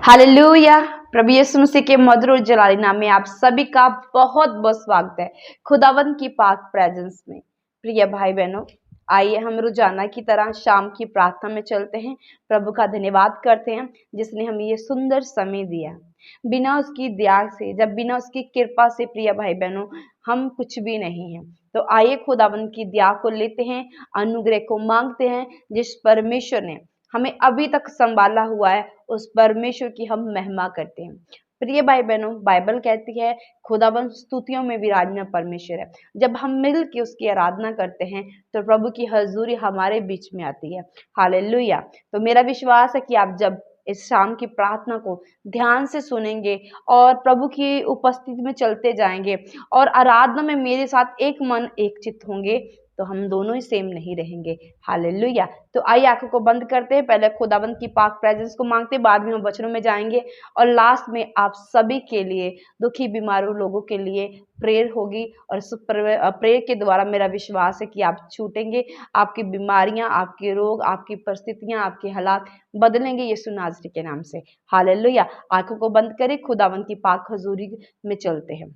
Hallelujah. प्रभु यीशु मसीह के मधुर और जलाली नाम में आप सभी का बहुत बहुत स्वागत है खुदावंत की पाक प्रेजेंस में। प्रिय भाई बहनों, आइए हम रोजाना की तरह शाम की प्रार्थना में चलते हैं। प्रभु का धन्यवाद करते हैं जिसने हमें ये सुंदर समय दिया। बिना उसकी दया से, जब बिना उसकी कृपा से प्रिय भाई बहनों हम कुछ भी नहीं हैं। तो आइए खुदावंत की दया को लेते हैं, अनुग्रह को मांगते हैं। जिस परमेश्वर ने हमें अभी तक संभाला हुआ है उस परमेश्वर की हम महिमा करते हैं। प्रिय भाई बहनों, बाइबल कहती है खुदावंत स्तुतियों में विराजमान परमेश्वर है। जब हम मिल के उसकी आराधना करते हैं तो प्रभु की हजूरी हमारे बीच में आती है। हालेलुया। तो मेरा विश्वास है कि आप जब इस शाम की प्रार्थना को ध्यान से सुनेंगे और प्रभु की उपस्थिति में चलते जाएंगे और आराधना में मेरे साथ एक मन एक चित्त होंगे तो हम दोनों ही सेम नहीं रहेंगे। हालेलुया। तो आइए आंखों को बंद करते हैं, पहले खुदावंत की पाक प्रेजेंस को मांगते हैं, बाद में हम वचनों में जाएंगे और लास्ट में आप सभी के लिए, दुखी बीमारों लोगों के लिए प्रेयर होगी। और इस प्रेयर के द्वारा मेरा विश्वास है कि आप छूटेंगे, आपकी बीमारियां, आपके रोग, आपकी परिस्थितियां, आपके हालात बदलेंगे यीशु नाज़री के नाम से। हालेलुया। आंखों को बंद करें, खुदावंत की पाक हजूरी में चलते हैं।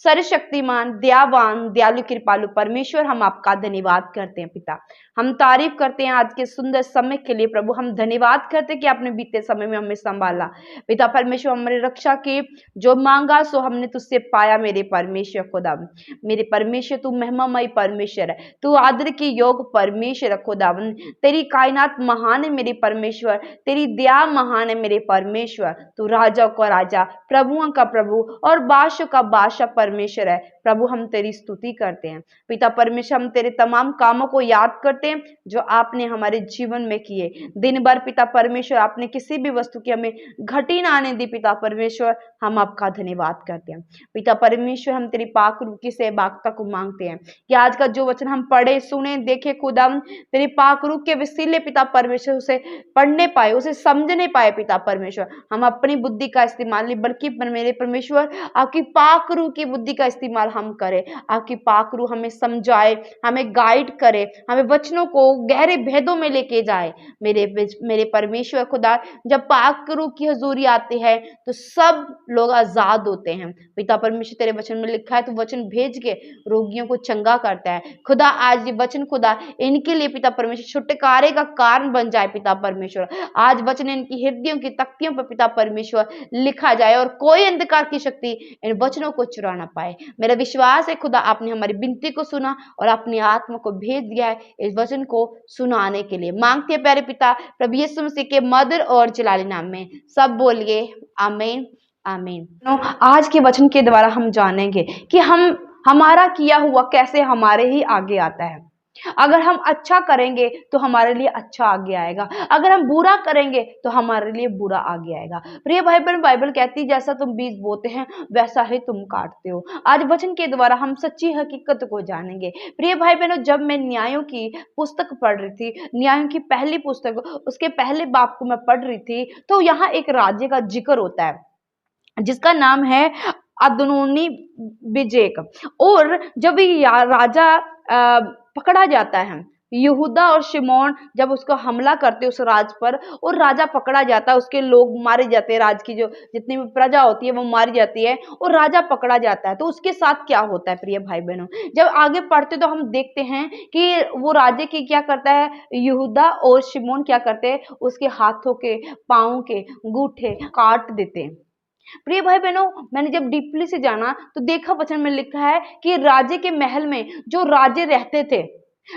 सर्वशक्तिमान, दयावान, दयालु, कृपालु परमेश्वर, हम आपका धन्यवाद करते हैं पिता। हम तारीफ करते हैं आज के सुंदर समय के लिए प्रभु। हम धन्यवाद करते हैं कि आपने बीते समय में हमें संभाला पिता परमेश्वर। हमारी रक्षा की जो मांगा सो हमने तुझसे पाया मेरे परमेश्वर खुदा। मेरे परमेश्वर तू महिमामय परमेश्वर है, तू आदर के योग परमेश्वर है खुदावन। तेरी कायनात महान है मेरे परमेश्वर, तेरी दया महान है मेरे परमेश्वर। तू राजा का राजा, प्रभुओं का प्रभु और बादशाह का बादशाह परमेश्वर है प्रभु। हम तेरी स्तुति करते हैं पिता परमेश्वर। हम तेरे तमाम कामों को याद करते हैं जो आपने हमारे जीवन में किए दिन भर पिता परमेश्वर। आपने किसी भी वस्तु की हमें घटी ना आने दी पिता परमेश्वर। हम आपका धन्यवाद करते हैं पिता परमेश्वर। हम तेरी पाक रूह की सहभागिता को मांगते हैं कि आज का जो वचन हम पढ़े, सुने, देखे खुदा, तेरी पाक रूह के वसीले पिता परमेश्वर उसे पढ़ने पाए, उसे समझने पाए पिता परमेश्वर। हम अपनी बुद्धि का इस्तेमाल नहीं बल्कि मेरे परमेश्वर आपकी पाक रूह की बुद्धि का इस्तेमाल हम करें। आपकी पाक रूह हमें समझाए, हमें गाइड करे, हमें वचनों को गहरे भेदों में लेके जाए मेरे परमेश्वर खुदा। जब पाक रूह की हजूरी आती है तो सब लोग आजाद होते हैं पिता परमेश्वर। तेरे वचन में लिखा है तो वचन भेज के रोगियों को चंगा करता है खुदा। आज ये वचन खुदा इनके लिए पिता परमेश्वर छुटकारे का कारण बन जाए पिता परमेश्वर। आज वचन इनकी हृदयों की तख्तियों पर पिता परमेश्वर लिखा जाए और कोई अंधकार की शक्ति इन वचनों को चुरा ना पाए। मेरा विश्वास है खुदा आपने हमारी विनती को सुना और अपनी आत्मा को भेज दिया है इस वचन को सुनाने के लिए। मांगते हैं प्यारे पिता प्रभु यीशु मसीह के मधुर और जलाली नाम में, सब बोलिए आमीन आमीन। आज के वचन के द्वारा हम जानेंगे कि हमारा किया हुआ कैसे हमारे ही आगे आता है। अगर हम अच्छा करेंगे तो हमारे लिए अच्छा आगे आएगा, अगर हम बुरा करेंगे तो हमारे लिए बुरा आगे आएगा। प्रिय भाई बहन, बाइबल कहती है जैसा तुम बीज बोते हैं वैसा ही तुम काटते हो। आज वचन के द्वारा हम सच्ची हकीकत को जानेंगे। प्रिय भाई बहनों, जब मैं न्यायों की पुस्तक पढ़ रही थी, न्यायों की पहली पुस्तक उसके पहले बाप को मैं पढ़ रही थी, तो यहाँ एक राज्य का जिक्र होता है जिसका नाम है अदोनी बेजेक। और जब ये राजा पकड़ा जाता है, यहूदा और शिमोन जब उसको हमला करते उस राज पर और राजा पकड़ा जाता है, उसके लोग मारे जाते हैं, राज की जो जितनी भी प्रजा होती है वो मारी जाती है और राजा पकड़ा जाता है। तो उसके साथ क्या होता है प्रिय भाई बहनों, जब आगे पढ़ते तो हम देखते हैं कि वो राजे की क्या करता है, यहूदा और शिमोन क्या करते हैं, उसके हाथों के पाँव के अंगूठे काट देते हैं। प्रिय भाई बहनों, मैंने जब डीपली से जाना तो देखा वचन में लिखा है कि राजे के महल में जो राजे रहते थे,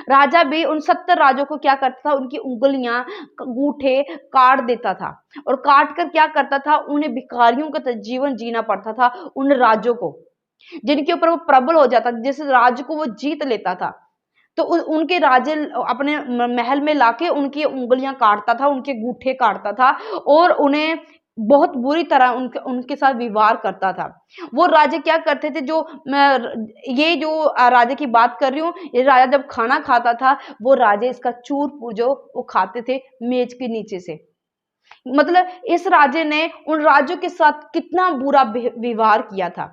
राजा भी उन 70 राजों को क्या करता था, उनकी उंगलियां, अंगूठे काट देता था और काट कर क्या करता था, उन्हें भिखारियों का जीवन जीना पड़ता था। उन राजों को जिनके ऊपर वो प्रबल हो जाता, जिस राज को वो जीत लेता था, तो उनके राजे अपने महल में लाके उनकी उंगलियां काटता था, उनके अंगूठे काटता था और उन्हें बहुत बुरी तरह उनके साथ व्यवहार करता था। वो राजे क्या करते थे, ये जो राजे की बात कर रही हूँ, ये राजा जब खाना खाता था वो राजे इसका चूर जो वो खाते थे मेज के नीचे से। मतलब इस राजे ने उन राजों के साथ कितना बुरा व्यवहार किया था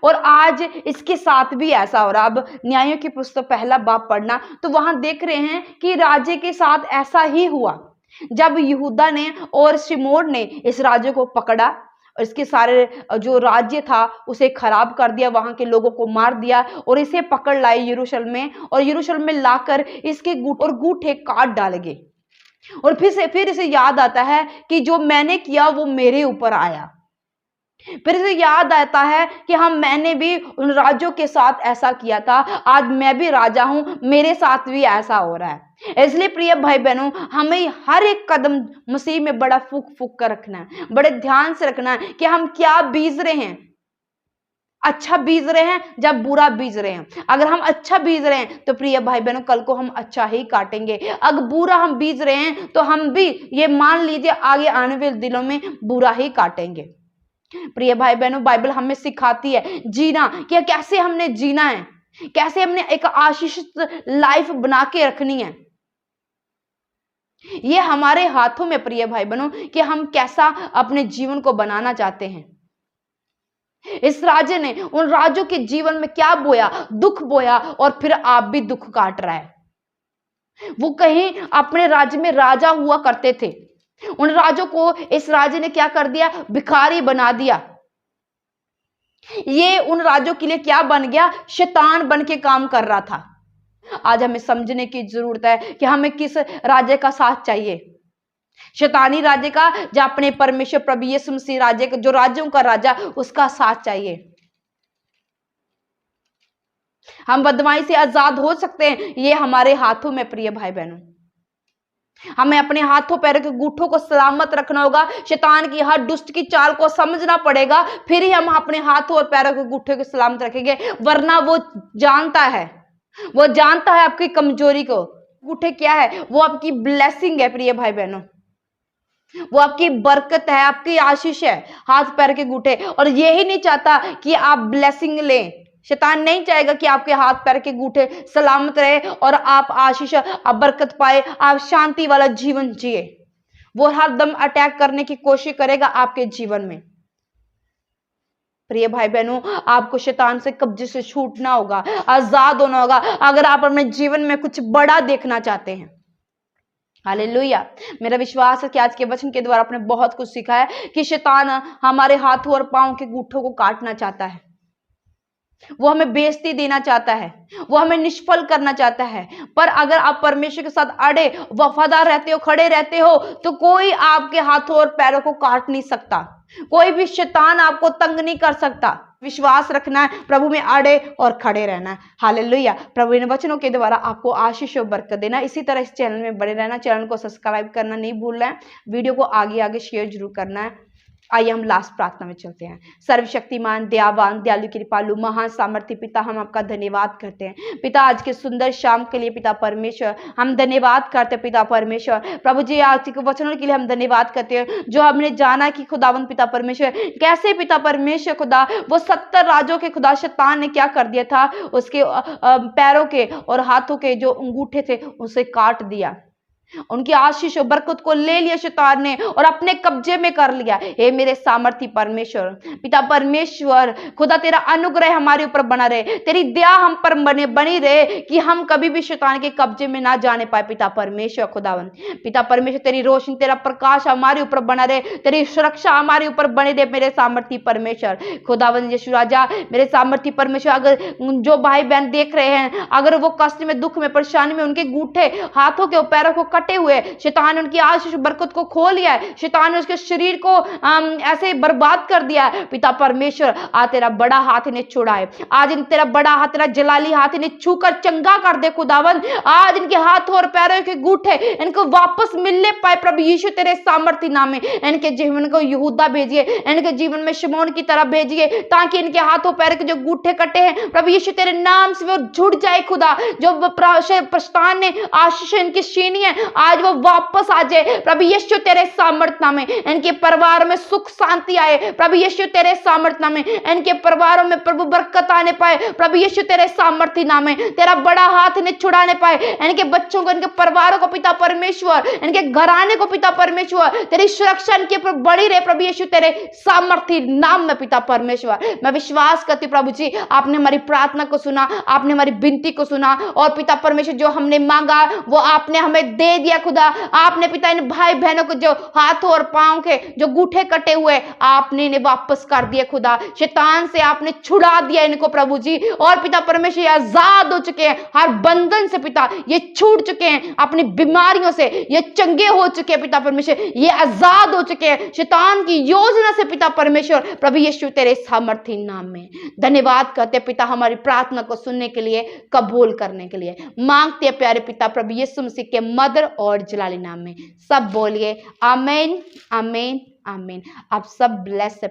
और आज इसके साथ भी ऐसा हो रहा। अब न्यायों की पुस्तक पहला बाब पढ़ना तो वहां देख रहे हैं कि राजे के साथ ऐसा ही हुआ। जब यहूदा ने और शिमोन ने इस राज्य को पकड़ा और इसके सारे जो राज्य था उसे खराब कर दिया, वहां के लोगों को मार दिया और इसे पकड़ लाए यरूशलेम में, और यरूशलेम में लाकर इसके गूठे काट डाले गए। और फिर इसे याद आता है कि जो मैंने किया वो मेरे ऊपर आया। फिर इसे याद आता है कि मैंने भी उन राज्यों के साथ ऐसा किया था, आज मैं भी राजा हूं, मेरे साथ भी ऐसा हो रहा है। इसलिए प्रिय भाई बहनों, हमें हर एक कदम मसीह में बड़ा फूक फूक कर रखना है, बड़े ध्यान से रखना है कि हम क्या बीज रहे हैं। अच्छा बीज रहे हैं जब बुरा बीज रहे हैं। अगर हम अच्छा बीज रहे हैं तो प्रिय भाई बहनों कल को हम अच्छा ही काटेंगे। अगर बुरा हम बीज रहे हैं तो हम भी ये मान लीजिए आगे आने वाले दिनों में बुरा ही काटेंगे। प्रिय भाई बहनों, बाइबल हमें सिखाती है जीना, कि कैसे हमने जीना है, कैसे हमने एक आशीषित लाइफ बना के रखनी है। ये हमारे हाथों में प्रिय भाई बहनों कि हम कैसा अपने जीवन को बनाना चाहते हैं। इस राजे ने उन राजों के जीवन में क्या बोया? दुख बोया, और फिर आप भी दुख काट रहा है। वो कहीं अपने राज्य में राजा हुआ करते थे, उन राजों को इस राजे ने क्या कर दिया? भिखारी बना दिया। ये उन राजों के लिए क्या बन गया? शैतान बन के काम कर रहा था। आज हमें समझने की जरूरत है कि हमें किस राज्य का साथ चाहिए, शैतानी राज्य का, या अपने परमेश्वर प्रभु यीशु मसीह राज्य का, जो राज्यों का राजा, उसका साथ चाहिए। हम बदमाशी से आजाद हो सकते हैं, ये हमारे हाथों में प्रिय भाई बहनों। हमें अपने हाथों पैरों के गूठों को सलामत रखना होगा, शैतान की हर दुष्ट की चाल को समझना पड़ेगा, फिर ही हम अपने हाथों और पैरों के गूठों को सलामत रखेंगे। वरना वो जानता है आपकी कमजोरी को। गूठे क्या है? वो आपकी ब्लेसिंग है प्रिय भाई बहनों, वो आपकी बरकत है, आपकी आशीष है, हाथ पैर के गूठे। और यही नहीं चाहता कि आप ब्लेसिंग लें। शैतान नहीं चाहेगा कि आपके हाथ पैर के गूठे सलामत रहे और आप आशीष, आप बरकत पाए, आप शांति वाला जीवन जिए। वो हर दम अटैक करने की कोशिश करेगा आपके जीवन में। प्रिय भाई बहनों, आपको शैतान से कब्जे से छूटना होगा, आजाद होना होगा, अगर आप अपने जीवन में कुछ बड़ा देखना चाहते हैं। हालेलुया। मेरा विश्वास है कि आज के वचन के द्वारा आपने बहुत कुछ सीखा है कि शैतान हमारे हाथों और पांव के गूठों को काटना चाहता है, वो हमें बेइज्जती देना चाहता है, वो हमें निष्फल करना चाहता है। पर अगर आप परमेश्वर के साथ अड़े वफादार रहते हो, खड़े रहते हो, तो कोई आपके हाथों और पैरों को काट नहीं सकता, कोई भी शैतान आपको तंग नहीं कर सकता। विश्वास रखना है, प्रभु में अड़े और खड़े रहना है। हालेलुया। प्रभु इन वचनों के द्वारा आपको आशीष और बरकत देना। इसी तरह इस चैनल में बने रहना, चैनल को सब्सक्राइब करना नहीं भूलना है, वीडियो को आगे आगे शेयर जरूर करना है। आइए हम लास्ट प्रार्थना में चलते हैं। सर्वशक्तिमान, दयावान, दयालु, कृपालु, महान सामर्थ्य पिता, हम आपका धन्यवाद करते हैं पिता, आज के सुंदर शाम के लिए पिता परमेश्वर हम धन्यवाद करते हैं पिता परमेश्वर। प्रभु जी, आज के वचनों के लिए हम धन्यवाद करते हैं, जो हमने जाना कि खुदावंद पिता परमेश्वर कैसे पिता परमेश्वर खुदा वो 70 राजों के खुदा शैतान ने क्या कर दिया था, उसके पैरों के और हाथों के जो अंगूठे थे उसे काट दिया, उनकी आशीष और बरकत को ले लिया शैतान ने और अपने कब्जे में कर लिया। हे मेरे सामर्थी परमेश्वर पिता परमेश्वर खुदा, तेरा अनुग्रह हमारे ऊपर बना रहे, तेरी दया हम पर बनी रहे कि हम कभी भी शैतान के कब्जे में ना जाने पाए पिता परमेश्वर खुदावन। पिता परमेश्वर, तेरी रोशनी, तेरा प्रकाश हमारे ऊपर बना रहे, तेरी सुरक्षा हमारे ऊपर बनी रहे मेरे सामर्थी परमेश्वर खुदावन। यीशु राजा, मेरे सामर्थी परमेश्वर, अगर जो भाई बहन देख रहे हैं, अगर वो कष्ट में, दुख में, परेशानी में, उनके गूठे हाथों के पैरों को कटे हुए, शैतान उनकी आशीष बरकत को खो लिया है, शैतान ने उसके शरीर को ऐसे बर्बाद कर दिया है, पिता परमेश्वर आज तेरा बड़ा हाथ इन्हें छुड़ाए, आज इन तेरा बड़ा हाथ, तेरा जलाली हाथ इन्हें छूकर चंगा कर दे खुदावन। आज इनके हाथों और पैरों के गूठे इनको वापस मिलने पाए प्रभु यीशु तेरे सामर्थ्य नाम में। इनके जीवन को यहूदा भेजिए, इनके जीवन में शिमोन की तरह भेजिए, ताकि इनके हाथों पैरों के जो गूठे कटे हैं प्रभु यीशु तेरे नाम से वो जुड़ जाए खुदा। जो प्रस्थान ने आशीष इनकी छीनी है, आज वो वापस आ जाए प्रभु यीशु तेरे सामर्थ्य में। इनके परिवार में सुख शांति आए प्रभु यीशु तेरे सामर्थ्य में, इनके परिवारों में प्रभु बरकत आने पाए प्रभु यीशु तेरे सामर्थ्य नाम में, तेरा बड़ा हाथ इन्हें छुड़ाने पाए, इनके बच्चों को, इनके परिवारों को पिता परमेश्वर, इनके घराने को पिता परमेश्वर, तेरी सुरक्षा इनके ऊपर बड़ी रहे प्रभु यीशु तेरे सामर्थ्य नाम में पिता परमेश्वर। मैं विश्वास करती प्रभु जी, आपने हमारी प्रार्थना को सुना, आपने हमारी विनती को सुना, और पिता परमेश्वर जो हमने मांगा वो आपने हमें दे दिया खुदा। आपने पिता इन भाई बहनों को जो हाथों और पांव के जो गूठे कटे हुए आपने इन्हें वापस कर दिए खुदा। शैतान से आपने छुड़ा दिया इनको प्रभु जी। और पिता परमेश्वर ये आजाद हो चुके हैं हर बंधन से पिता, ये छूट चुके हैं अपनी बीमारियों से, ये चंगे हो चुके हैं पिता परमेश्वर, ये आजाद हो चुके हैं शैतान की योजना से पिता परमेश्वर। प्रभु यीशु तेरे सामर्थी नाम में धन्यवाद करते पिता, हमारी प्रार्थना को सुनने के लिए, कबूल करने के लिए मांगते हैं प्यारे पिता प्रभु यीशु मसीह के मदर और जलाली नाम में। सब बोलिए आमीन आमीन आमीन। आप सब ब्लेस है।